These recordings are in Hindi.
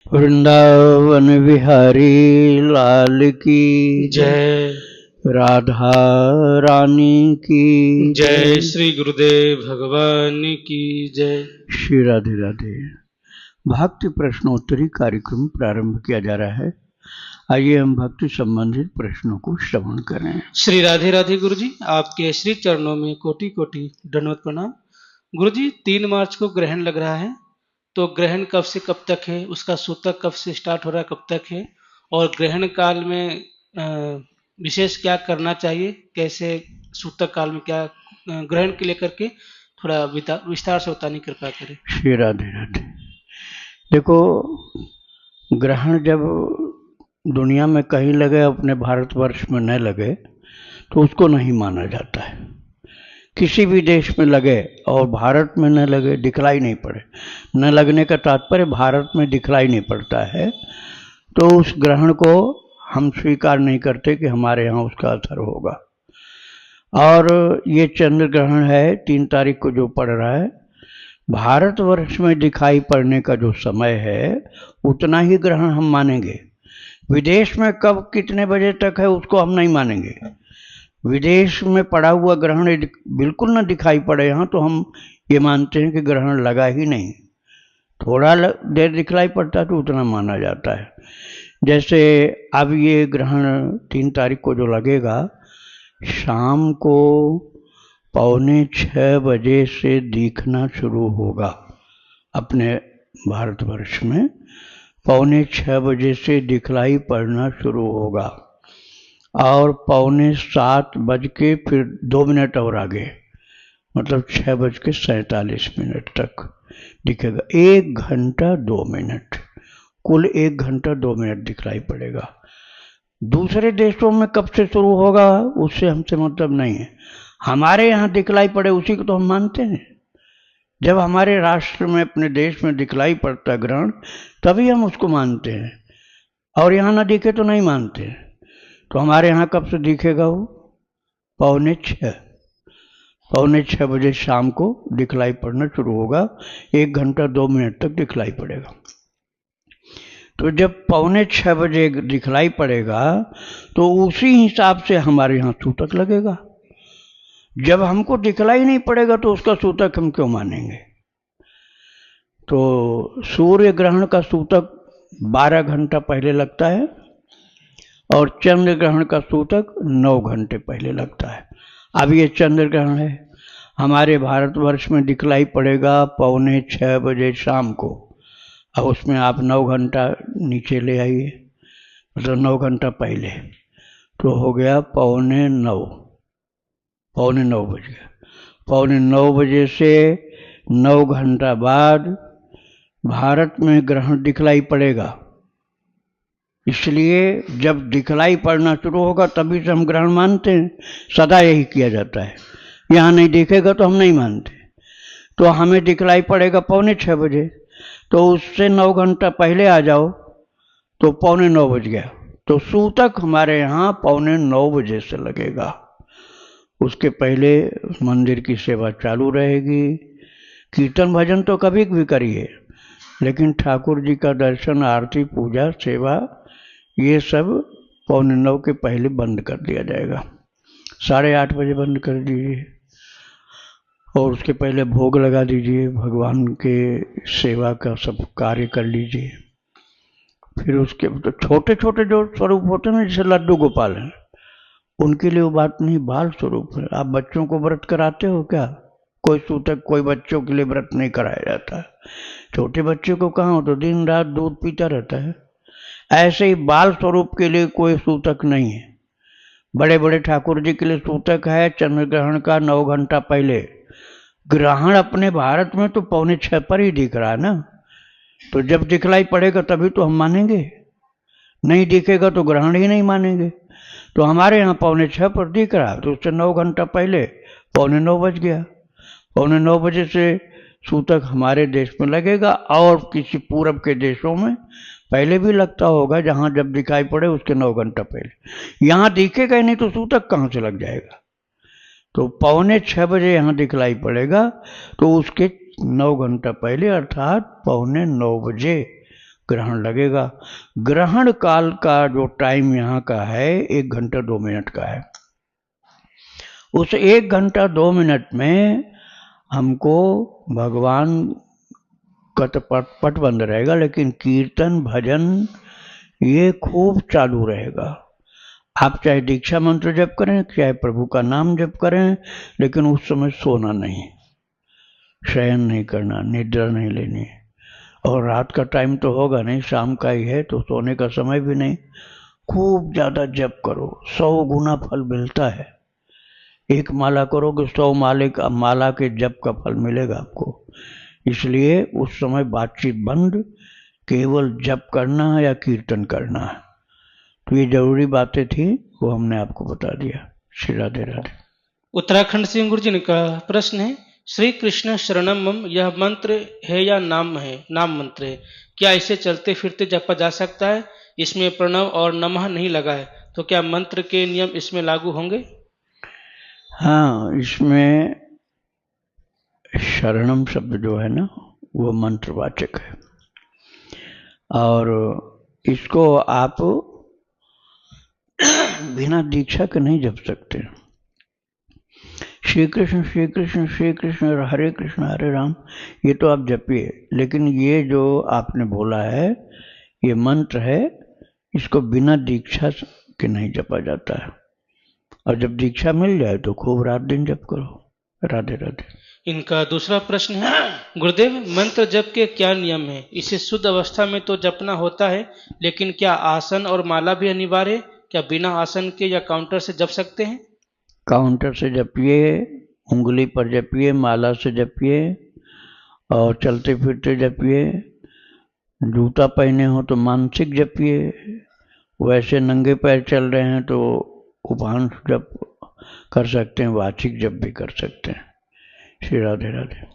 वृंदावन विहारी लाल की जय। राधा रानी की जय श्री गुरुदेव भगवान की जय। श्री राधे राधे। भक्ति प्रश्नोत्तरी कार्यक्रम प्रारंभ किया जा रहा है। आइए हम भक्ति संबंधित प्रश्नों को श्रवण करें। श्री राधे राधे गुरु जी, आपके श्री चरणों में कोटि कोटि दंडवत प्रणाम। गुरु जी, 3 मार्च को ग्रहण लग रहा है, तो ग्रहण कब से कब तक है, उसका सूतक कब से स्टार्ट हो रहा है, कब तक है, और ग्रहण काल में विशेष क्या करना चाहिए, कैसे सूतक काल में क्या ग्रहण के लेकर के थोड़ा विस्तार से बताने की कृपा करें। श्री राधे राधे। देखो, ग्रहण जब दुनिया में कहीं लगे, अपने भारतवर्ष में न लगे तो उसको नहीं माना जाता है। किसी भी देश में लगे और भारत में न लगे, दिखलाई नहीं पड़े, न लगने का तात्पर्य भारत में दिखलाई नहीं पड़ता है, तो उस ग्रहण को हम स्वीकार नहीं करते कि हमारे यहाँ उसका असर होगा। और ये चंद्र ग्रहण है 3 तारीख को जो पड़ रहा है, भारतवर्ष में दिखाई पड़ने का जो समय है उतना ही ग्रहण हम मानेंगे। विदेश में कब कितने बजे तक है उसको हम नहीं मानेंगे। विदेश में पड़ा हुआ ग्रहण बिल्कुल न दिखाई पड़े यहाँ, तो हम ये मानते हैं कि ग्रहण लगा ही नहीं। थोड़ा देर दिखलाई पड़ता है तो उतना माना जाता है। जैसे अब ये ग्रहण 3 तारीख को जो लगेगा, शाम को 5:45 बजे से दिखना शुरू होगा। अपने भारतवर्ष में 5:45 बजे से दिखलाई पड़ना शुरू होगा और 6:45 बज के फिर 2 मिनट और आगे, मतलब 6:47 तक दिखेगा। 1 घंटा 2 मिनट, कुल 1 घंटा 2 मिनट दिखलाई पड़ेगा। दूसरे देशों में कब से शुरू होगा उससे हमसे मतलब नहीं है। हमारे यहाँ दिखलाई पड़े उसी को तो हम मानते हैं। जब हमारे राष्ट्र में, अपने देश में दिखलाई पड़ता ग्रहण, तभी हम उसको मानते हैं, और यहाँ ना दिखे तो नहीं मानते। तो हमारे यहाँ कब से दिखेगा वो? 5:45 बजे शाम को दिखलाई पड़ना शुरू होगा। 1 घंटा 2 मिनट तक दिखलाई पड़ेगा। तो जब 5:45 बजे दिखलाई पड़ेगा तो उसी हिसाब से हमारे यहाँ सूतक लगेगा। जब हमको दिखलाई नहीं पड़ेगा तो उसका सूतक हम क्यों मानेंगे? तो सूर्य ग्रहण का सूतक 12 घंटा पहले लगता है और चंद्र ग्रहण का सूतक 9 घंटे पहले लगता है। अब ये चंद्र ग्रहण है, हमारे भारतवर्ष में दिखलाई पड़ेगा 5:45 बजे शाम को। अब उसमें आप 9 घंटा नीचे ले आइए, मतलब 9 घंटा पहले, तो हो गया 8:45, 8:45 बज गया। 8:45 बजे से 9 घंटा बाद भारत में ग्रहण दिखलाई पड़ेगा। इसलिए जब दिखलाई पड़ना शुरू होगा तभी से हम ग्रहण मानते हैं। सदा यही किया जाता है। यहाँ नहीं दिखेगा तो हम नहीं मानते। तो हमें दिखलाई पड़ेगा 5:45 बजे, तो उससे 9 घंटा पहले आ जाओ तो 8:45 बज गया। तो सूतक हमारे यहाँ 8:45 बजे से लगेगा। उसके पहले मंदिर की सेवा चालू रहेगी। कीर्तन भजन तो कभी भी करिए, लेकिन ठाकुर जी का दर्शन, आरती, पूजा, सेवा, ये सब 8:45 के पहले बंद कर दिया जाएगा। 8:30 बजे बंद कर दीजिए और उसके पहले भोग लगा दीजिए, भगवान के सेवा का सब कार्य कर लीजिए। फिर उसके तो छोटे छोटे जो स्वरूप होते हैं ना, जैसे लड्डू गोपाल हैं, उनके लिए वो बात नहीं, बाल स्वरूप है। आप बच्चों को व्रत कराते हो क्या? कोई सूतक, कोई बच्चों के लिए व्रत नहीं कराया जाता है। छोटे बच्चे को कहाँ हो तो दिन रात दूध पीता रहता है। ऐसे ही बाल स्वरूप के लिए कोई सूतक नहीं है। बड़े बड़े ठाकुर जी के लिए सूतक है चंद्र ग्रहण का 9 घंटा पहले। ग्रहण अपने भारत में तो 5:45 पर ही दिख रहा है ना, तो जब दिखलाई पड़ेगा तभी तो हम मानेंगे, नहीं दिखेगा तो ग्रहण ही नहीं मानेंगे। तो हमारे यहाँ 5:45 पर दिख रहा है, तो उससे 9 घंटा पहले 8:45 बज गया। 8:45 बजे से सूतक हमारे देश में लगेगा, और किसी पूरब के देशों में पहले भी लगता होगा, जहाँ जब दिखाई पड़े उसके 9 घंटा पहले। यहाँ दिखेगा ही नहीं तो सूतक कहाँ से लग जाएगा? तो 5:45 बजे यहाँ दिखलाई पड़ेगा, तो उसके 9 घंटा पहले अर्थात 8:45 बजे ग्रहण लगेगा। ग्रहण काल का जो टाइम यहाँ का है 1 घंटा 2 मिनट का है। उस 1 घंटा 2 मिनट में हमको भगवान का तो पट बंद रहेगा, लेकिन कीर्तन भजन ये खूब चालू रहेगा। आप चाहे दीक्षा मंत्र जप करें, चाहे प्रभु का नाम जप करें, लेकिन उस समय सोना नहीं, शयन नहीं करना, निद्रा नहीं लेनी। और रात का टाइम तो होगा नहीं, शाम का ही है, तो सोने का समय भी नहीं। खूब ज़्यादा जप करो, 100 गुना फल मिलता है। 1 माला करोगे 100 माला के जप का फल मिलेगा आपको। इसलिए उस समय बातचीत बंद, केवल जप करना है या कीर्तन करना है। तो ये जरूरी बातें थी, वो हमने आपको बता दिया। श्री राधे राधे। उत्तराखंड से गुरुजी का प्रश्न है, श्री कृष्ण शरणम मम यह मंत्र है या नाम मंत्र है? क्या इसे चलते फिरते जपा जा सकता है? इसमें प्रणव और नमः नहीं लगा है, तो क्या मंत्र के नियम इसमें लागू होंगे? हाँ, इसमें शरणम शब्द जो है ना, वो मंत्रवाचक है, और इसको आप बिना दीक्षा के नहीं जप सकते। श्री कृष्ण श्री कृष्ण श्री कृष्ण हरे कृष्ण हरे राम, ये तो आप जपिए, लेकिन ये जो आपने बोला है ये मंत्र है, इसको बिना दीक्षा के नहीं जपा जाता है। और जब दीक्षा मिल जाए तो खूब रात दिन जप करो। राधे राधे। इनका दूसरा प्रश्न है, गुरुदेव मंत्र जप के क्या नियम है? इसे शुद्ध अवस्था में तो जपना होता है, लेकिन क्या आसन और माला भी अनिवार्य है? क्या बिना आसन के या काउंटर से जप सकते हैं? काउंटर से जपिए, उंगली पर जपिए, माला से जपिए, और चलते फिरते जपिए। जूता पहने हो तो मानसिक जपिए, वैसे नंगे पैर चल रहे हैं तो उपांश जप कर सकते हैं, वाचिक जप भी कर सकते हैं। श्री राधे राधे।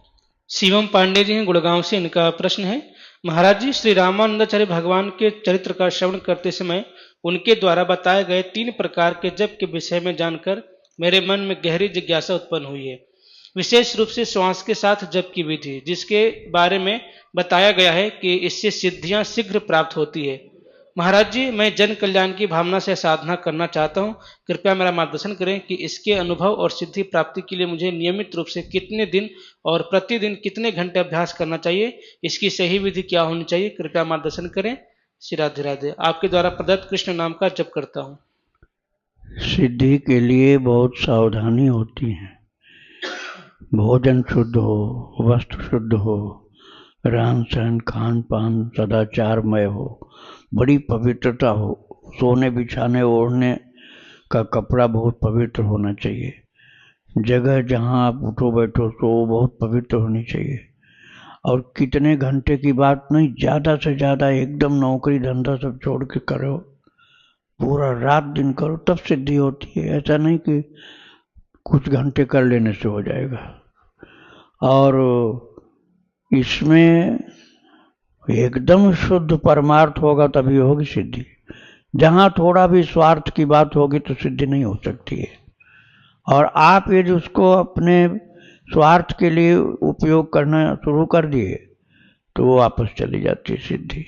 शिवम पांडे जी हैं गुड़गांव से, इनका प्रश्न है, महाराज जी श्री रामानंदाचार्य भगवान के चरित्र का श्रवण करते समय उनके द्वारा बताए गए 3 प्रकार के जप के विषय में जानकर मेरे मन में गहरी जिज्ञासा उत्पन्न हुई है। विशेष रूप से श्वास के साथ जप की विधि, जिसके बारे में बताया गया है कि इससे सिद्धियां शीघ्र प्राप्त होती है। महाराज जी मैं जन कल्याण की भावना से साधना करना चाहता हूँ, कृपया मेरा मार्गदर्शन करें कि इसके अनुभव और सिद्धि प्राप्ति के लिए मुझे नियमित रूप से कितने दिन और प्रतिदिन कितने घंटे अभ्यास करना चाहिए, इसकी सही विधि क्या होनी चाहिए, कृपया मार्गदर्शन करें। श्री राधे राधे। आपके द्वारा प्रदत्त कृष्ण नाम का जप करता हूँ। सिद्धि के लिए बहुत सावधानी होती है। भोजन शुद्ध हो, वस्त्र शुद्ध हो, रहन सहन खान पान सदाचारमय हो, बड़ी पवित्रता हो, सोने बिछाने ओढ़ने का कपड़ा बहुत पवित्र होना चाहिए, जगह जहाँ आप उठो बैठो सो बहुत पवित्र होनी चाहिए। और कितने घंटे की बात नहीं, ज़्यादा से ज़्यादा एकदम नौकरी धंधा सब छोड़ के करो, पूरा रात दिन करो, तब सिद्धि होती है। ऐसा नहीं कि कुछ घंटे कर लेने से हो जाएगा। और इसमें एकदम शुद्ध परमार्थ होगा तभी होगी सिद्धि। जहाँ थोड़ा भी स्वार्थ की बात होगी तो सिद्धि नहीं हो सकती है। और आप यदि उसको अपने स्वार्थ के लिए उपयोग करना शुरू कर दिए तो वो वापस चली जाती है सिद्धि।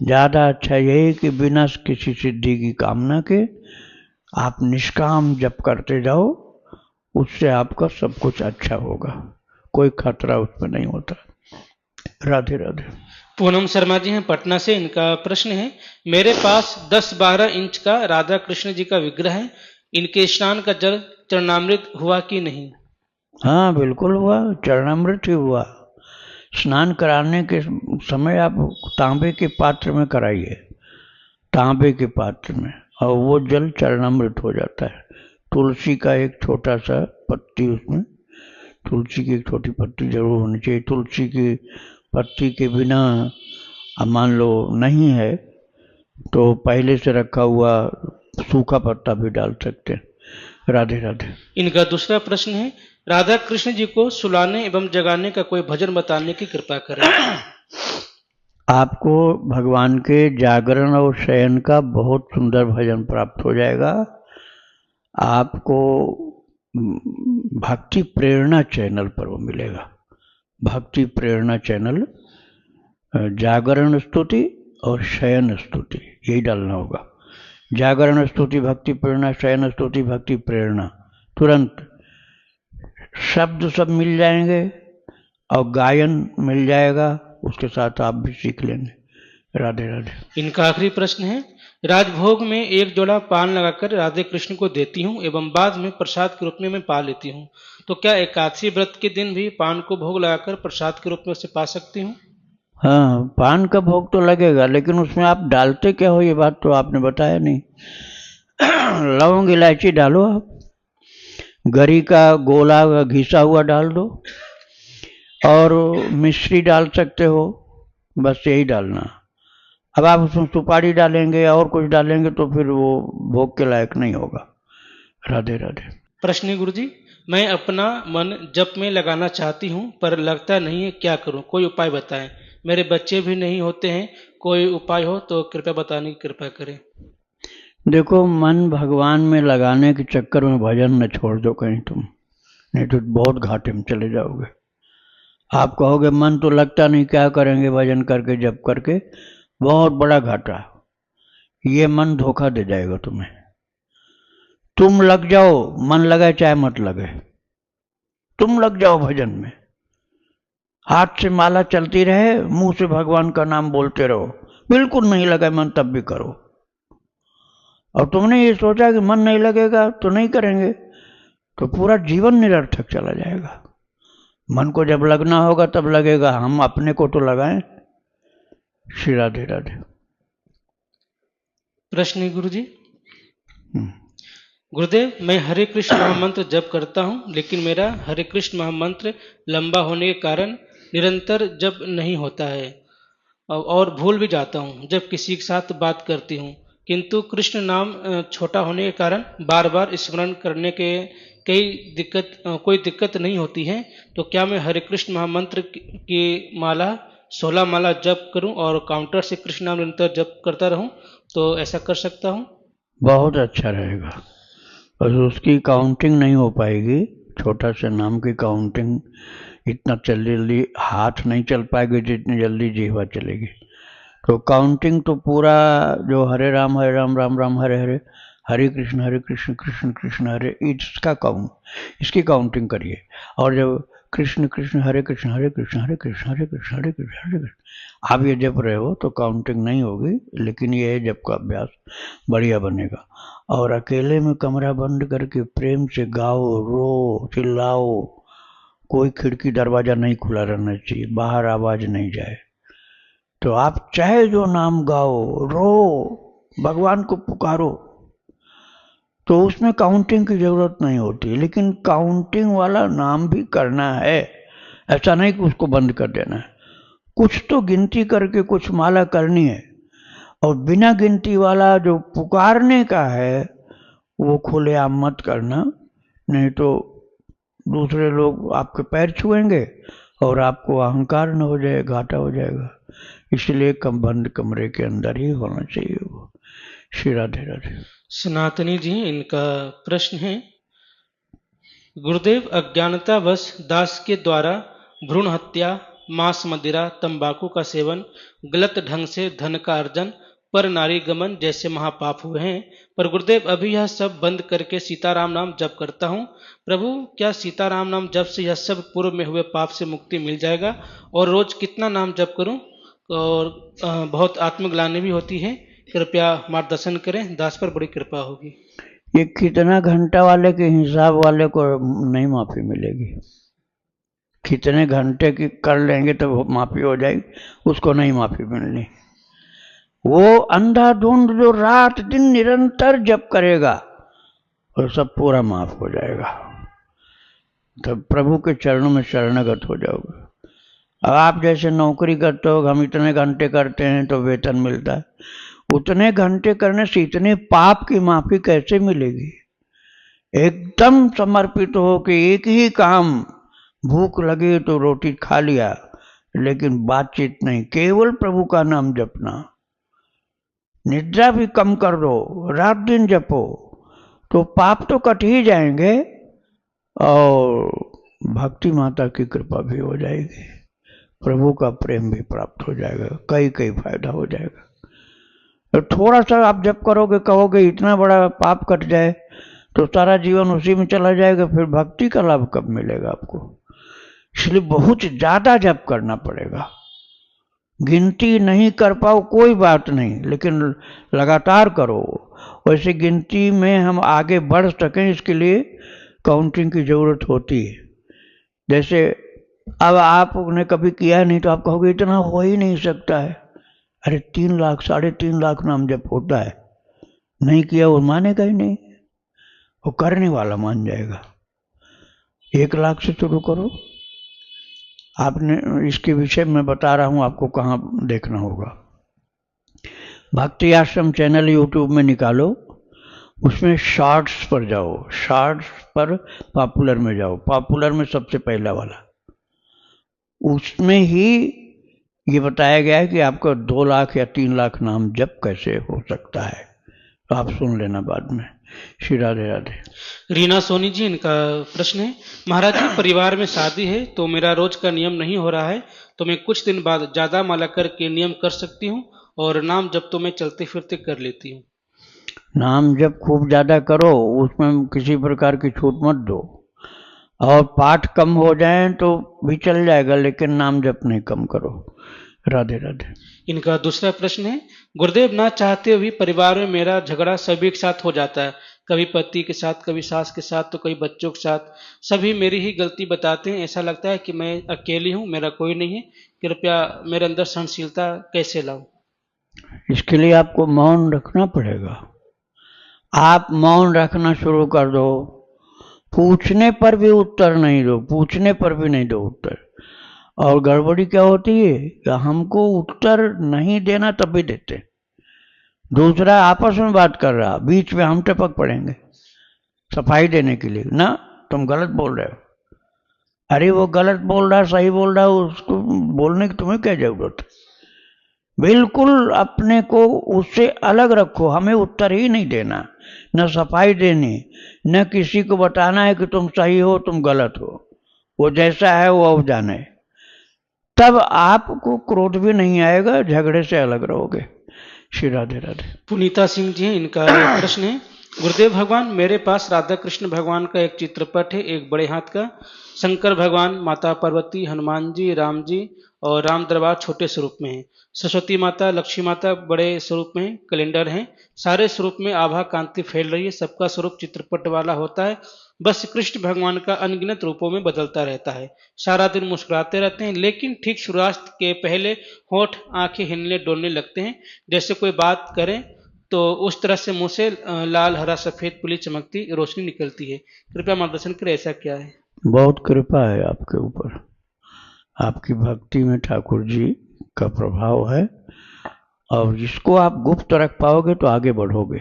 ज़्यादा अच्छा यही कि बिना किसी सिद्धि की कामना के आप निष्काम जप करते जाओ, उससे आपका सब कुछ अच्छा होगा, कोई खतरा उसमें नहीं होता। राधे राधे। पूनम शर्मा जी हैं पटना से, इनका प्रश्न है, मेरे पास 10-12 इंच का राधा कृष्ण जी का विग्रह है, इनके स्नान का जल चरणामृत हुआ कि नहीं? हाँ बिल्कुल हुआ, चरणामृत ही हुआ। स्नान कराने के समय आप तांबे के पात्र में कराइए, तांबे के पात्र में, और वो जल चरणामृत हो जाता है। तुलसी का एक छोटा सा पत्ती, उसमें तुलसी की एक छोटी पत्ती जरूर होनी चाहिए। तुलसी की पत्ती के बिना अब मान लो नहीं है तो पहले से रखा हुआ सूखा पत्ता भी डाल सकते हैं। राधे राधे। इनका दूसरा प्रश्न है, राधा कृष्ण जी को सुलाने एवं जगाने का कोई भजन बताने की कृपा करें। आपको भगवान के जागरण और शयन का बहुत सुंदर भजन प्राप्त हो जाएगा। आपको भक्ति प्रेरणा चैनल पर वो मिलेगा। भक्ति प्रेरणा चैनल जागरण स्तुति और शयन स्तुति, यही डालना होगा। जागरण स्तुति भक्ति प्रेरणा, शयन स्तुति भक्ति प्रेरणा, तुरंत शब्द सब मिल जाएंगे और गायन मिल जाएगा, उसके साथ आप भी सीख लेंगे। राधे राधे। इनका आखिरी प्रश्न है, राजभोग में एक जोड़ा पान लगाकर राधे कृष्ण को देती हूँ एवं बाद में प्रसाद के रूप में मैं पा लेती हूँ, तो क्या एकादशी व्रत के दिन भी पान को भोग लगाकर प्रसाद के रूप में उसे पा सकती हूँ? हाँ, पान का भोग तो लगेगा, लेकिन उसमें आप डालते क्या हो ये बात तो आपने बताया नहीं। लौंग इलायची डालो, आप गरी का गोला घिसा हुआ डाल दो, और मिश्री डाल सकते हो, बस यही डालना। अब आप उसमें सुपारी डालेंगे और कुछ डालेंगे तो फिर वो भोग के लायक नहीं होगा। राधे राधे। प्रश्न है गुरुजी, मैं अपना मन जप में लगाना चाहती हूँ पर लगता नहीं है, क्या करूँ? कोई उपाय बताएं। मेरे बच्चे भी नहीं होते हैं, कोई उपाय हो तो कृपया बताने की कृपा करें। देखो, मन भगवान में लगाने के चक्कर में भजन न छोड़ दो कहीं तुम, नहीं तो बहुत घाटे में चले जाओगे। आप कहोगे मन तो लगता नहीं, क्या करेंगे भजन करके जप करके, बहुत बड़ा घाटा। ये मन धोखा दे जाएगा तुम्हें। तुम लग जाओ, मन लगे चाहे मत लगे, तुम लग जाओ भजन में। हाथ से माला चलती रहे, मुंह से भगवान का नाम बोलते रहो, बिल्कुल नहीं लगा मन तब भी करो। और तुमने ये सोचा कि मन नहीं लगेगा तो नहीं करेंगे, तो पूरा जीवन निरर्थक चला जाएगा। मन को जब लगना होगा तब लगेगा, हम अपने को तो लगाएं। श्री राधे राधे। प्रश्न है गुरुजी, गुरुदेव, मैं हरे कृष्ण महामंत्र जप करता हूँ, लेकिन मेरा हरे कृष्ण महामंत्र लंबा होने के कारण निरंतर जप नहीं होता है और भूल भी जाता हूँ जब किसी के साथ बात करती हूँ, किंतु कृष्ण नाम छोटा होने के कारण बार बार स्मरण करने के कोई दिक्कत नहीं होती है। तो क्या मैं हरे कृष्ण महामंत्र की माला 16 माला जप करूं और काउंटर से कृष्ण नाम निरंतर जप करता रहूं, तो ऐसा कर सकता हूं? बहुत अच्छा रहेगा, बस उसकी काउंटिंग नहीं हो पाएगी। छोटा सा नाम की काउंटिंग इतना जल्दी हाथ नहीं चल पाएगी जितनी जल्दी जीवा चलेगी। तो काउंटिंग तो पूरा जो हरे राम राम राम हरे हरे, हरे कृष्ण कृष्ण कृष्ण हरे, इसकी काउंटिंग करिए। और जब कृष्ण कृष्ण हरे कृष्ण हरे कृष्ण हरे कृष्ण हरे कृष्ण हरे कृष्ण हरे कृष्ण आप ये जप रहे हो तो काउंटिंग नहीं होगी, लेकिन ये जप का अभ्यास बढ़िया बनेगा। और अकेले में कमरा बंद करके प्रेम से गाओ, रो, चिल्लाओ, कोई खिड़की दरवाजा नहीं खुला रहना चाहिए, बाहर आवाज नहीं जाए। तो आप चाहे जो नाम गाओ, रो, भगवान को पुकारो, तो उसमें काउंटिंग की जरूरत नहीं होती। लेकिन काउंटिंग वाला नाम भी करना है, ऐसा नहीं कि उसको बंद कर देना है। कुछ तो गिनती करके कुछ माला करनी है, और बिना गिनती वाला जो पुकारने का है वो खुलेआम मत करना, नहीं तो दूसरे लोग आपके पैर छुएंगे और आपको अहंकार न हो जाए, घाटा हो जाएगा। इसलिए बंद कमरे के अंदर ही होना चाहिए वो। श्री राधे राधे। सनातनी जी, इनका प्रश्न है, गुरुदेव, अज्ञानतावश दास के द्वारा भ्रूण हत्या, मांस मदिरा, तंबाकू का सेवन, गलत ढंग से धन का अर्जन, पर नारी गमन जैसे महापाप हुए हैं, पर गुरुदेव अभी यह सब बंद करके सीताराम नाम जप करता हूँ। प्रभु, क्या सीताराम नाम जप से यह सब पूर्व में हुए पाप से मुक्ति मिल जाएगा? और रोज कितना नाम जप करूं? और बहुत आत्मग्लानि भी होती है, कृपया मार्गदर्शन करें, दास पर बड़ी कृपा होगी। ये कितना घंटा वाले के हिसाब वाले को नहीं माफी मिलेगी। कितने घंटे की कर लेंगे तो माफी हो जाएगी, उसको नहीं माफी मिलनी। वो अंधाधुंध जो रात दिन निरंतर जप करेगा और सब पूरा माफ हो जाएगा। तब प्रभु के चरणों में शरणगत हो जाओगे। अब आप जैसे नौकरी करते हो, हम इतने घंटे करते हैं तो वेतन मिलता है, उतने घंटे करने से इतने पाप की माफी कैसे मिलेगी? एकदम समर्पित हो कि एक ही काम, भूख लगी तो रोटी खा लिया, लेकिन बातचीत नहीं, केवल प्रभु का नाम जपना। निद्रा भी कम कर दो, रात दिन जपो, तो पाप तो कट ही जाएंगे और भक्ति माता की कृपा भी हो जाएगी। प्रभु का प्रेम भी प्राप्त हो जाएगा, कई कई फायदा हो जाएगा। तो थोड़ा सा आप जप करोगे, कहोगे इतना बड़ा पाप कट जाए, तो सारा जीवन उसी में चला जाएगा, फिर भक्ति का लाभ कब मिलेगा आपको? इसलिए बहुत ज्यादा जप करना पड़ेगा। गिनती नहीं कर पाओ कोई बात नहीं, लेकिन लगातार करो। वैसे गिनती में हम आगे बढ़ सकें, इसके लिए काउंटिंग की जरूरत होती है। जैसे अब आपने कभी किया नहीं तो आप कहोगे इतना हो ही नहीं सकता है। अरे 3 लाख 3.5 लाख नाम जप होता है, नहीं किया वो मानेगा ही नहीं, वो करने वाला मान जाएगा। 1 लाख से शुरू करो। आपने इसके विषय में बता रहा हूं आपको, कहाँ देखना होगा। भक्ति आश्रम चैनल यूट्यूब में निकालो, उसमें शॉर्ट्स पर जाओ, शॉर्ट्स पर पॉपुलर में जाओ, पॉपुलर में सबसे पहला वाला, उसमें ही ये बताया गया है कि आपका 2 लाख या 3 लाख नाम जप कैसे हो सकता है। तो आप सुन लेना बाद में। श्री राधे राधे। रीना सोनी जी, इनका प्रश्न है, महाराज जी परिवार में शादी है तो मेरा रोज का नियम नहीं हो रहा है, तो मैं कुछ दिन बाद ज्यादा माला करके नियम कर सकती हूँ, और नाम जब तो मैं चलते फिरते कर लेती हूँ। नाम जब खूब ज्यादा करो, उसमें किसी प्रकार की छूट मत दो, और पाठ कम हो जाए तो भी चल जाएगा, लेकिन नाम जप नहीं कम करो। राधे राधे। इनका दूसरा प्रश्न है, गुरुदेव ना चाहते हुए परिवार में मेरा झगड़ा सभी के साथ हो जाता है, कभी पति के साथ, कभी सास के साथ, तो कभी बच्चों के साथ, सभी मेरी ही गलती बताते हैं। ऐसा लगता है कि मैं अकेली हूँ, मेरा कोई नहीं है, कृपया मेरे अंदर सहनशीलता कैसे लाऊं? इसके लिए आपको मौन रखना पड़ेगा। आप मौन रखना शुरू कर दो, पूछने पर भी उत्तर नहीं दो, पूछने पर भी नहीं दो उत्तर। और गड़बड़ी क्या होती है कि हमको उत्तर नहीं देना तब भी देते, दूसरा आपस में बात कर रहा, बीच में हम टपक पड़ेंगे सफाई देने के लिए, ना तुम गलत बोल रहे हो। अरे वो गलत बोल रहा सही बोल रहा, उसको बोलने की तुम्हें क्या जरूरत है? बिल्कुल अपने को उससे अलग रखो, हमें उत्तर ही नहीं देना, न सफाई देनी, न किसी को बताना है कि तुम सही हो तुम गलत हो, वो जैसा है वो अब जाने। तब आपको क्रोध भी नहीं आएगा, झगड़े से अलग रहोगे। श्री राधे राधे। पुनीता सिंह जी, इनका प्रश्न है, गुरुदेव भगवान मेरे पास राधा कृष्ण भगवान का एक चित्रपट है, एक बड़े हाथ का, शंकर भगवान, माता पार्वती, हनुमान जी, राम जी और राम दरबार छोटे स्वरूप में है, सरस्वती माता, लक्ष्मी माता बड़े स्वरूप में है, कैलेंडर है, सारे स्वरूप में आभा कांति फैल रही है, सबका स्वरूप चित्रपट वाला होता है, बस कृष्ण भगवान का अनगिनत रूपों में बदलता रहता है, सारा दिन मुस्कुराते रहते हैं, लेकिन ठीक सूर्यास्त के पहले होठ आंखें हिलने डोलने लगते हैं, जैसे कोई बात करें तो उस तरह से मुंह से लाल हरा सफेद पीली चमकती रोशनी निकलती है, कृपया मार्गदर्शन करें, ऐसा क्या है? बहुत कृपा है आपके ऊपर, आपकी भक्ति में ठाकुर जी का प्रभाव है, और जिसको आप गुप्त रख पाओगे तो आगे बढ़ोगे,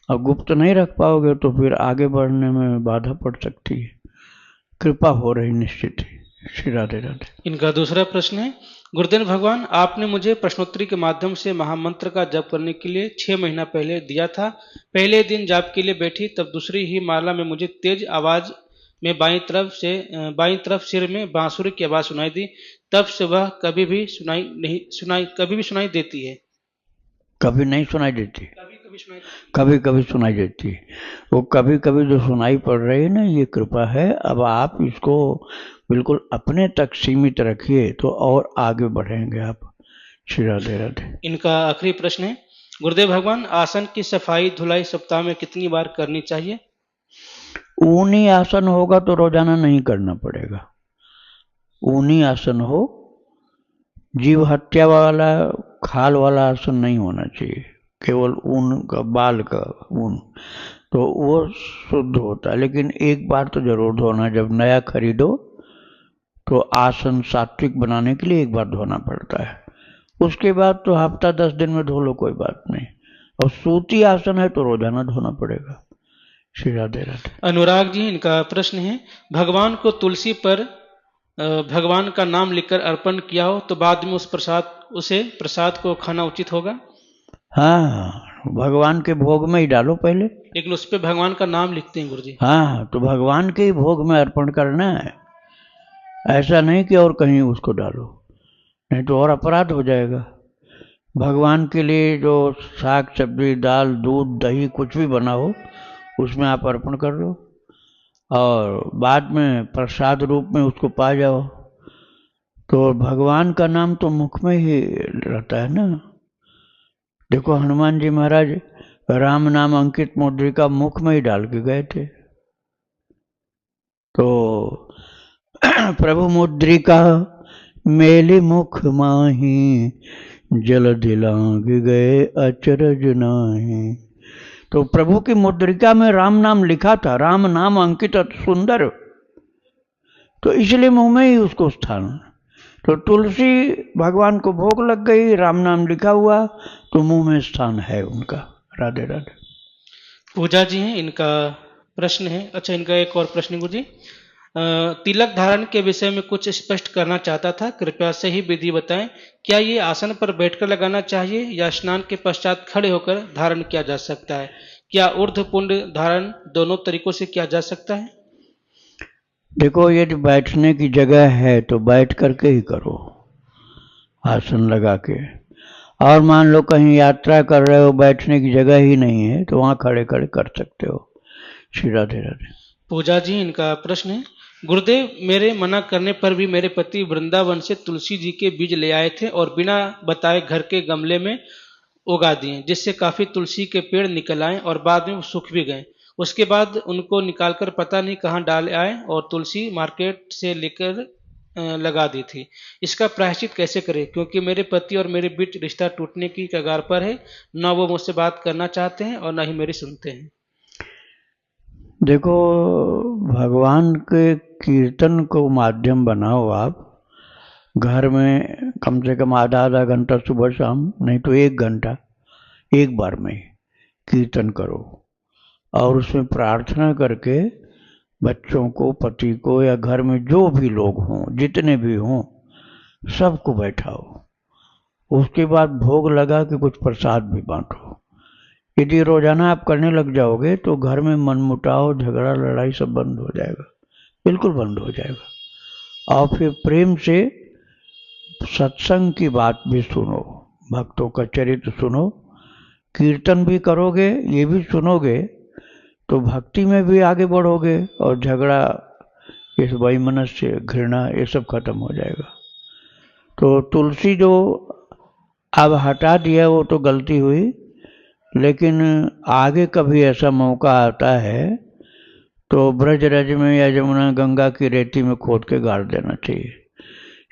और गुप्त नहीं रख पाओगे तो फिर आगे बढ़ने में बाधा पड़ सकती है। कृपा हो रही निश्चित ही। श्री राधे राधे। इनका दूसरा प्रश्न है, गुरुदेव भगवान आपने मुझे प्रश्नोत्तरी के माध्यम से महामंत्र का जप करने के लिए 6 महीना पहले दिया था, पहले दिन जाप के लिए बैठी, तब दूसरी ही माला में मुझे तेज आवाज में बाईं तरफ सिर में बांसुरी की आवाज सुनाई दी, तब से वह कभी भी सुनाई देती है। कभी नहीं सुनाई देती, कभी सुनाई कभी कभी सुनाई देती है। वो कभी कभी जो सुनाई पड़ रही है ना, ये कृपा है। अब आप इसको बिल्कुल अपने तक सीमित रखिए तो और आगे बढ़ेंगे आप। श्री राधे राधे। इनका आखिरी प्रश्न है, गुरुदेव भगवान आसन की सफाई धुलाई सप्ताह में कितनी बार करनी चाहिए? ऊनी आसन होगा तो रोजाना नहीं करना पड़ेगा। ऊनी आसन हो, जीव हत्या वाला खाल वाला आसन नहीं होना चाहिए, केवल ऊन का, बाल का ऊन, तो वो शुद्ध होता है। लेकिन एक बार तो जरूर धोना, जब नया खरीदो तो आसन सात्विक बनाने के लिए एक बार धोना पड़ता है, उसके बाद तो हफ्ता 10 दिन में धो लो, कोई बात नहीं। और सूती आसन है तो रोजाना धोना पड़ेगा। श्री राधे राधे। अनुराग जी, इनका प्रश्न है, भगवान को तुलसी पर भगवान का नाम लिखकर अर्पण किया हो तो बाद में उसे प्रसाद को खाना उचित होगा? हाँ, भगवान के भोग में ही डालो पहले। लेकिन उस पर भगवान का नाम लिखते हैं गुरुजी। हाँ, तो भगवान के ही भोग में अर्पण करना है, ऐसा नहीं कि और कहीं उसको डालो। नहीं तो और अपराध हो जाएगा। भगवान के लिए जो साग सब्जी दाल दूध दही कुछ भी बना हो उसमें आप अर्पण कर दो और बाद में प्रसाद रूप में उसको पा जाओ, तो भगवान का नाम तो मुख में ही रहता है ना। देखो हनुमान जी महाराज राम नाम अंकित मुद्रिका मुख में ही डाल के गए थे। तो प्रभु मुद्रिका मेली मुख माही जल दिलांग गए अचरज नाही। तो प्रभु की मुद्रिका में राम नाम लिखा था, राम नाम अंकित अति सुंदर, तो इसलिए मुंह में ही उसको स्थान। तो तुलसी भगवान को भोग लग गई, राम नाम लिखा हुआ, तो मुंह में स्थान है उनका। राधे राधे। पूजा जी हैं, इनका प्रश्न है। अच्छा, इनका एक और प्रश्न गुरु जी, तिलक धारण के विषय में कुछ स्पष्ट करना चाहता था, कृपया सही विधि बताएं। क्या ये आसन पर बैठकर लगाना चाहिए या स्नान के पश्चात खड़े होकर धारण किया जा सकता है? क्या ऊर्ध्व पुंड धारण दोनों तरीकों से किया जा सकता है? देखो यदि बैठने की जगह है तो बैठ करके ही करो, आसन लगा के। और मान लो कहीं यात्रा कर रहे हो, बैठने की जगह ही नहीं है, तो वहां खड़े खड़े कर सकते हो। श्री राधे राधे। पूजा जी, इनका प्रश्न है, गुरुदेव मेरे मना करने पर भी मेरे पति वृंदावन से तुलसी जी के बीज ले आए थे और बिना बताए घर के गमले में उगा दिए, जिससे काफी तुलसी के पेड़ निकल आए और बाद में वो सूख भी गए। उसके बाद उनको निकालकर पता नहीं कहाँ डाल आए और तुलसी मार्केट से लेकर लगा दी थी। इसका प्रायश्चित कैसे करें, क्योंकि मेरे पति और मेरे बीच रिश्ता टूटने की कगार पर है। न वो मुझसे बात करना चाहते हैं और न ही मेरी सुनते हैं। देखो भगवान के कीर्तन को माध्यम बनाओ आप, घर में कम से कम आधा आधा घंटा सुबह शाम, नहीं तो 1 घंटा एक बार में कीर्तन करो और उसमें प्रार्थना करके बच्चों को, पति को, या घर में जो भी लोग हों, जितने भी हों, सबको बैठाओ। उसके बाद भोग लगा के कुछ प्रसाद भी बांटो। यदि रोजाना आप करने लग जाओगे तो घर में मनमुटाव, झगड़ा, लड़ाई सब बंद हो जाएगा, बिल्कुल बंद हो जाएगा। और फिर प्रेम से सत्संग की बात भी सुनो, भक्तों का चरित्र सुनो, कीर्तन भी करोगे, ये भी सुनोगे, तो भक्ति में भी आगे बढ़ोगे और झगड़ा, इस वैमनस्य, घृणा, ये सब खत्म हो जाएगा। तो तुलसी जो अब हटा दिया वो तो गलती हुई, लेकिन आगे कभी ऐसा मौका आता है तो ब्रज रज में या जमुना गंगा की रेती में खोद के गाड़ देना चाहिए।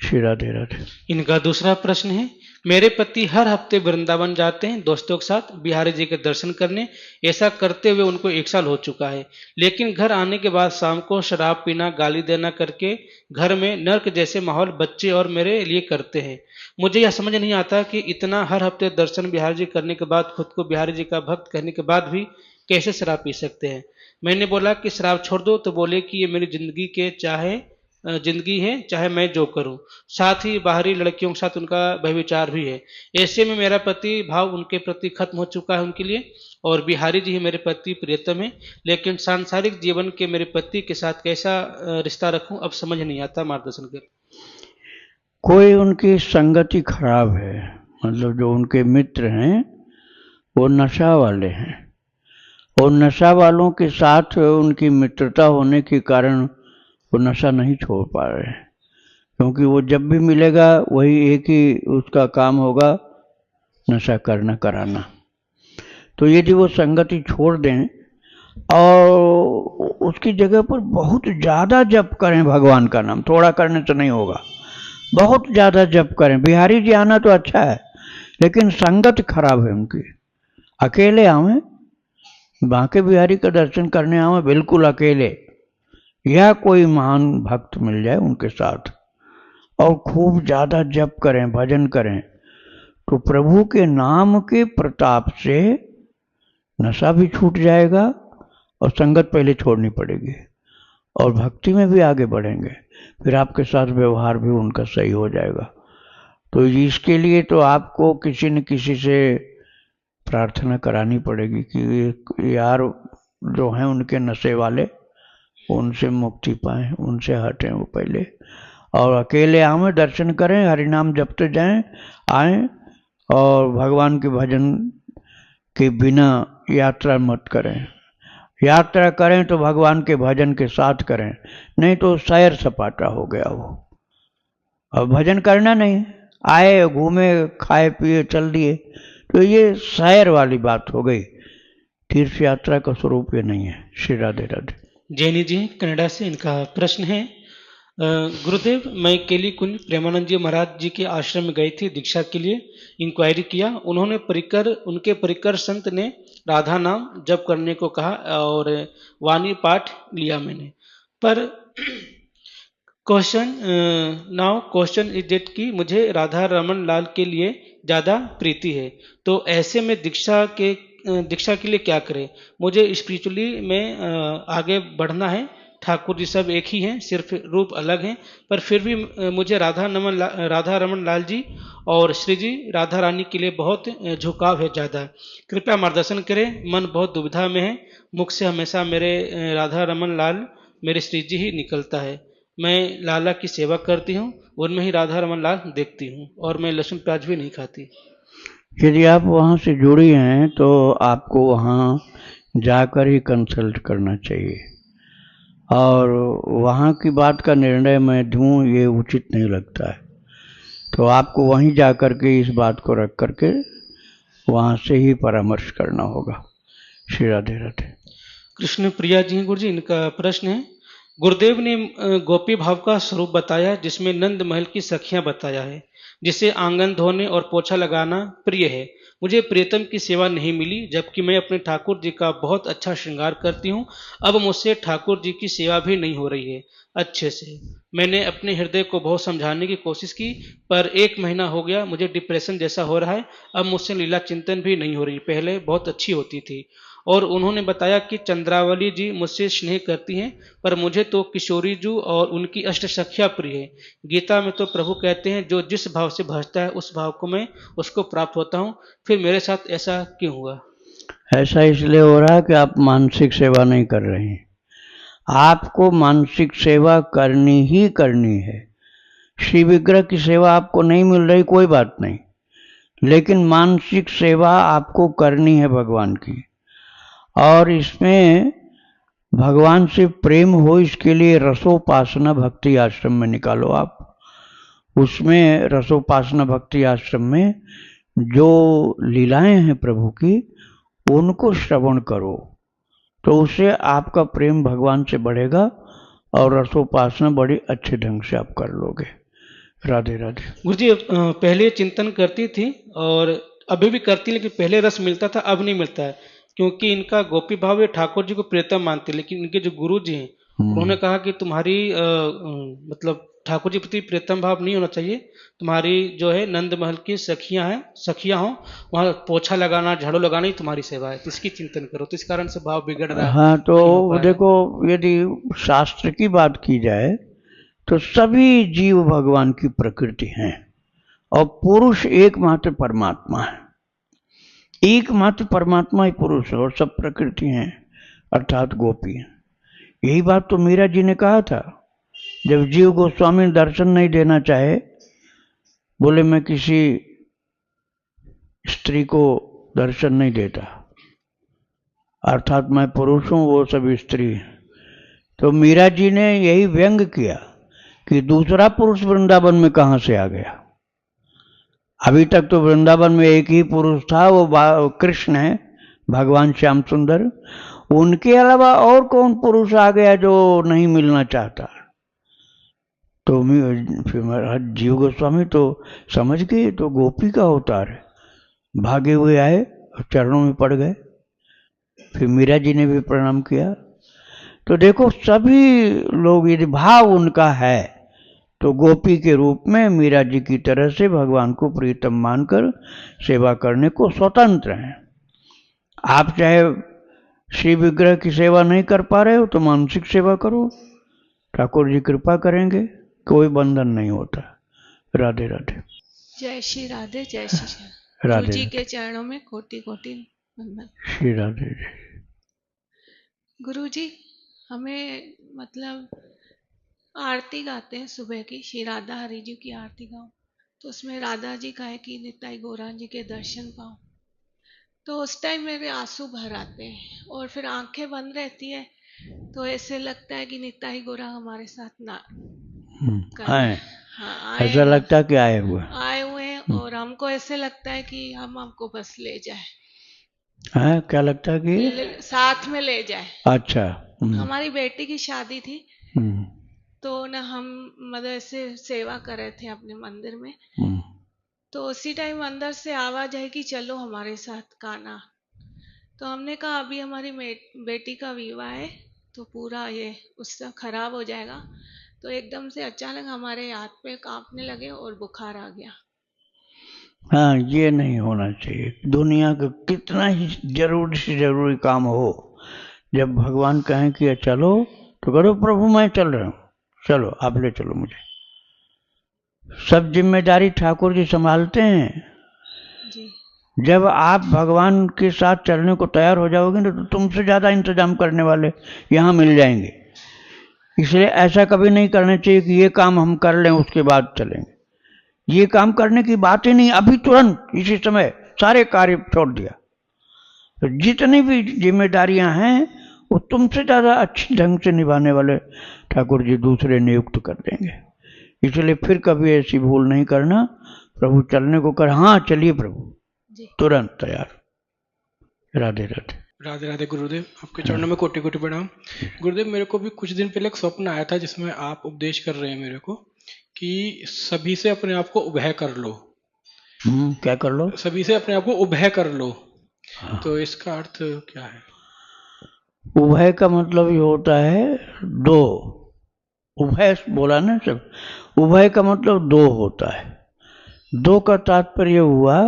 श्री राधे राधे। इनका दूसरा प्रश्न है, मेरे पति हर हफ्ते वृंदावन जाते हैं दोस्तों के साथ बिहारी जी के दर्शन करने। ऐसा करते हुए उनको 1 साल हो चुका है, लेकिन घर आने के बाद शाम को शराब पीना, गाली देना करके घर में नर्क जैसे माहौल बच्चे और मेरे लिए करते हैं। मुझे यह समझ नहीं आता कि इतना हर हफ्ते दर्शन बिहारी जी करने के बाद खुद को बिहारी जी का भक्त कहने के बाद भी कैसे शराब पी सकते हैं। मैंने बोला कि शराब छोड़ दो, तो बोले कि ये मेरी जिंदगी है, चाहे मैं जो करूं। साथ ही बाहरी लड़कियों के साथ उनका व्यभिचार भी है। ऐसे में मेरा पति भाव उनके प्रति खत्म हो चुका है उनके लिए, और बिहारी जी ही मेरे पति प्रियतम है। लेकिन सांसारिक जीवन के मेरे पति के साथ कैसा रिश्ता रखूं, अब समझ नहीं आता, मार्गदर्शन कर। कोई उनकी संगति खराब है, मतलब जो उनके मित्र हैं वो नशा वाले हैं, और नशा वालों के साथ उनकी मित्रता होने के कारण वो नशा नहीं छोड़ पा रहे हैं, क्योंकि वो जब भी मिलेगा वही एक ही उसका काम होगा, नशा करना, कराना। तो यदि वो संगति छोड़ दें और उसकी जगह पर बहुत ज़्यादा जप करें भगवान का नाम, थोड़ा करने से नहीं होगा, बहुत ज़्यादा जप करें। बिहारी जी आना तो अच्छा है, लेकिन संगत खराब है उनकी। अकेले आवें, बांके बिहारी का दर्शन करने आवें बिल्कुल अकेले, या कोई महान भक्त मिल जाए उनके साथ, और खूब ज़्यादा जप करें, भजन करें, तो प्रभु के नाम के प्रताप से नशा भी छूट जाएगा और संगत पहले छोड़नी पड़ेगी, और भक्ति में भी आगे बढ़ेंगे, फिर आपके साथ व्यवहार भी उनका सही हो जाएगा। तो इसके लिए तो आपको किसी न किसी से प्रार्थना करानी पड़ेगी कि यार जो हैं उनके नशे वाले, उनसे मुक्ति पाएं, उनसे हटें वो पहले, और अकेले आवें, दर्शन करें, हरिनाम जपते जाएं, आएं, और भगवान के भजन के बिना यात्रा मत करें। यात्रा करें तो भगवान के भजन के साथ करें, नहीं तो सैर सपाटा हो गया वो। और भजन करना नहीं, आए घूमे खाए पिए चल दिए, तो ये सैर वाली बात हो गई। तीर्थ यात्रा का स्वरूप ये नहीं है। श्री राधे राधे। जैनी जी कनाडा से, इनका प्रश्न है, गुरुदेव, मैं केली कुंज प्रेमानंद जी महाराज जी के आश्रम में गई थी दीक्षा के लिए, इंक्वायरी किया। उनके परिकर संत ने राधा नाम जप करने को कहा और वाणी पाठ लिया मैंने, पर क्वेश्चन इज डेट कि मुझे राधा रमन लाल के लिए ज़्यादा प्रीति है, तो ऐसे में दीक्षा के लिए क्या करें? मुझे स्पिरिचुअली में आगे बढ़ना है। ठाकुर जी सब एक ही हैं, सिर्फ रूप अलग हैं, पर फिर भी मुझे राधा रमन लाल जी और श्री जी राधा रानी के लिए बहुत झुकाव है ज़्यादा। कृपया मार्गदर्शन करें, मन बहुत दुविधा में है। मुख से हमेशा मेरे राधा रमन लाल, मेरे श्री जी ही निकलता है। मैं लाला की सेवा करती हूँ, उनमें ही राधा रमन लाल देखती हूँ, और मैं लहसुन प्याज भी नहीं खाती। यदि आप वहाँ से जुड़ी हैं तो आपको वहाँ जाकर ही कंसल्ट करना चाहिए, और वहाँ की बात का निर्णय मैं दूँ ये उचित नहीं लगता है। तो आपको वहीं जा कर के इस बात को रख करके वहाँ से ही परामर्श करना होगा। श्री राधे राधे। कृष्ण प्रिया जी गुरु जी, इनका प्रश्न है, गुरुदेव ने गोपी भाव का स्वरूप बताया, जिसमें नंद महल की सखियां बताया है, जिसे आंगन धोने और पोछा लगाना प्रिय है। मुझे प्रियतम की सेवा नहीं मिली, जबकि मैं अपने ठाकुर जी का बहुत अच्छा श्रृंगार करती हूँ। अब मुझसे ठाकुर जी की सेवा भी नहीं हो रही है अच्छे से। मैंने अपने हृदय को बहुत समझाने की कोशिश की, पर 1 महीना हो गया, मुझे डिप्रेशन जैसा हो रहा है। अब मुझसे लीला चिंतन भी नहीं हो रही, पहले बहुत अच्छी होती थी। और उन्होंने बताया कि चंद्रावली जी मुझसे स्नेह करती हैं, पर मुझे तो किशोरी जी और उनकी अष्ट सखिया प्रिय है। गीता में तो प्रभु कहते हैं, जो जिस भाव से भजता है उस भाव को मैं उसको प्राप्त होता हूँ। फिर मेरे साथ ऐसा क्यों हुआ? ऐसा इसलिए हो रहा है कि आप मानसिक सेवा नहीं कर रहे हैं। आपको मानसिक सेवा करनी ही करनी है। श्री विग्रह की सेवा आपको नहीं मिल रही, कोई बात नहीं, लेकिन मानसिक सेवा आपको करनी है भगवान की। और इसमें भगवान से प्रेम हो, इसके लिए रसोपासना भक्ति आश्रम में निकालो आप। उसमें रसोपासना भक्ति आश्रम में जो लीलाएं हैं प्रभु की, उनको श्रवण करो, तो उससे आपका प्रेम भगवान से बढ़ेगा और रसोपासना बड़ी अच्छे ढंग से आप कर लोगे। राधे राधे। गुरु जी, पहले चिंतन करती थी और अभी भी करती, लेकिन पहले रस मिलता था, अब नहीं मिलता है, क्योंकि इनका गोपी भाव ये ठाकुर जी को प्रियतम मानते, लेकिन इनके जो गुरु जी हैं उन्होंने कहा कि तुम्हारी मतलब ठाकुर जी प्रति प्रियतम भाव नहीं होना चाहिए। तुम्हारी जो है नंद महल की सखियां हो, वहाँ पोछा लगाना झाड़ू लगाना ही तुम्हारी सेवा है, तो इसकी चिंतन करो। तो इस कारण से भाव बिगड़ रहा है, हाँ, तो नहीं हो पा रहा है। देखो, यदि शास्त्र की बात की जाए तो सभी जीव भगवान की प्रकृति हैं, और पुरुष एकमात्र परमात्मा है। एकमात्र परमात्मा ही पुरुष है और सब प्रकृति हैं, अर्थात गोपी है। यही बात तो मीरा जी ने कहा था, जब जीव गोस्वामी दर्शन नहीं देना चाहे, बोले मैं किसी स्त्री को दर्शन नहीं देता, अर्थात मैं पुरुष हूं, वो सब स्त्री है। तो मीरा जी ने यही व्यंग किया कि दूसरा पुरुष वृंदावन में कहां से आ गया। अभी तक तो वृंदावन में एक ही पुरुष था, वो कृष्ण है, भगवान श्याम सुंदर। उनके अलावा और कौन पुरुष आ गया जो नहीं मिलना चाहता। तो फिर जीव गोस्वामी तो समझ गए, तो गोपी का अवतार है, भागे हुए आए और चरणों में पड़ गए। फिर मीरा जी ने भी प्रणाम किया। तो देखो, सभी लोग यदि भाव उनका है तो गोपी के रूप में मीरा जी की तरह से भगवान को प्रीतम मानकर सेवा करने को स्वतंत्र हैं। आप चाहे श्री विग्रह की सेवा नहीं कर पा रहे हो तो मानसिक सेवा करो, ठाकुर जी कृपा करेंगे, कोई बंधन नहीं होता। राधे राधे। जय श्री राधे, जय श्री श्याम। राधे गुरु जी राधे। के चरणों में कोटि कोटि वंदन। श्री राधे जी। गुरु जी, हमें मतलब आरती गाते हैं सुबह की, श्री राधा हरि जी की आरती गाओ, तो उसमें राधा जी का है कि निताई गौरांग जी के दर्शन पाओ। तो उस टाइम मेरे आंसू भर आते हैं और फिर आंखें बंद रहती है, तो ऐसे लगता है कि निताई गौरांग हमारे साथ ना कर रहे हैं। हैं। हाँ, आए ऐसा हैं, लगता है कि आए हुए आए हुए हैं, और हमको ऐसे लगता है कि हम हमको बस ले जाए, हैं। क्या लगता है कि साथ में ले जाए। अच्छा। हमारी बेटी की शादी थी, हम्म, तो न हम मतलब ऐसे सेवा कर रहे थे अपने मंदिर में, हम्म। तो उसी टाइम अंदर से आवाज आई कि चलो हमारे साथ कान्हा। तो हमने कहा अभी हमारी बेटी का विवाह है, तो पूरा ये उससे खराब हो जाएगा। तो एकदम से अचानक हमारे हाथ पे कांपने लगे और बुखार आ गया। हाँ, ये नहीं होना चाहिए। दुनिया का कितना ही जरूरी से जरूरी काम हो, जब भगवान कहें कि चलो तो करो, प्रभु मैं चल रहा हूँ, चलो आप ले चलो मुझे। सब जिम्मेदारी ठाकुर जी संभालते हैं। जी जब आप भगवान के साथ चलने को तैयार हो जाओगे ना, तो तुमसे ज्यादा इंतजाम करने वाले यहाँ मिल जाएंगे। इसलिए ऐसा कभी नहीं करना चाहिए कि ये काम हम कर लें उसके बाद चलेंगे। ये काम करने की बात ही नहीं, अभी तुरंत इसी समय सारे कार्य छोड़ दिया। तो जितनी भी जिम्मेदारियां हैं वो तुमसे ज्यादा अच्छे ढंग से निभाने वाले ठाकुर जी दूसरे नियुक्त कर देंगे। इसलिए फिर कभी ऐसी भूल नहीं करना। प्रभु चलने को कर, हाँ चलिए प्रभु, जी तुरंत तैयार। राधे राधे। राधे राधे गुरुदेव, आपके चरणों में कोटि कोटि प्रणाम। गुरुदेव, मेरे को भी कुछ दिन पहले एक स्वप्न आया था जिसमें आप उपदेश कर रहे हैं मेरे को कि सभी से अपने आप को उभय कर लो। क्या कर लो? सभी से अपने आप को उभय कर लो। तो इसका अर्थ क्या है? उभय का मतलब ये होता है दो। उभय बोला ना सब, उभय का मतलब दो होता है। दो का तात्पर्य हुआ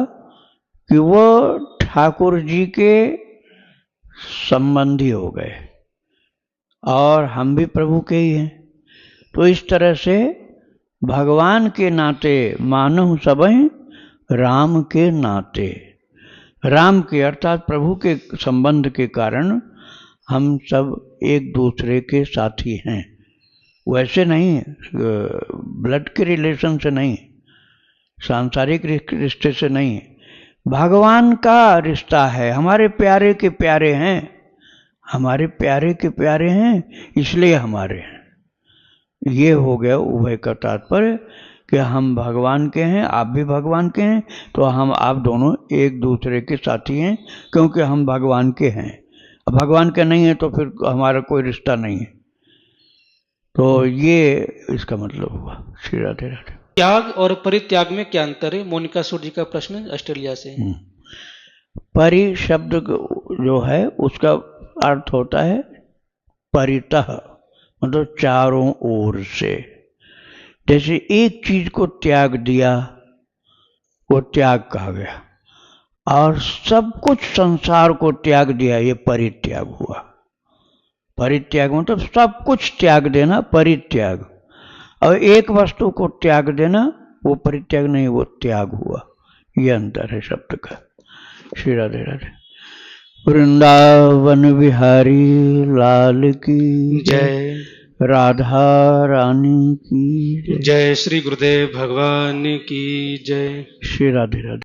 कि वो ठाकुर जी के संबंधी हो गए और हम भी प्रभु के ही हैं। तो इस तरह से भगवान के नाते मानव सबहीं राम के नाते, राम के अर्थात प्रभु के संबंध के कारण हम सब एक दूसरे के साथी हैं। वैसे नहीं, ब्लड के रिलेशन से नहीं, सांसारिक रिश्ते से नहीं, भगवान का रिश्ता है। हमारे प्यारे के प्यारे हैं, हमारे प्यारे के प्यारे हैं, इसलिए हमारे हैं। ये हो गया उभय का तात्पर्य कि हम भगवान के हैं, आप भी भगवान के हैं, तो हम आप दोनों एक दूसरे के साथी हैं, क्योंकि हम भगवान के हैं। अब भगवान के नहीं है तो फिर हमारा कोई रिश्ता नहीं है। तो ये इसका मतलब हुआ। श्री राधे राधे। त्याग और परित्याग में क्या अंतर है? मोनिका सूर जी का प्रश्न ऑस्ट्रेलिया से। परि शब्द जो है उसका अर्थ होता है परितः, मतलब चारों ओर से। जैसे एक चीज को त्याग दिया, वो त्याग कहा गया, और सब कुछ संसार को त्याग दिया, ये परित्याग हुआ। परित्याग मतलब सब कुछ त्याग देना, परित्याग। और एक वस्तु को त्याग देना वो परित्याग नहीं, वो त्याग हुआ। ये अंतर है शब्द का। श्री राधे राधे। वृंदावन बिहारी लाल की जय। राधा रानी की जय। श्री गुरुदेव भगवान की जय। श्री राधे राधे।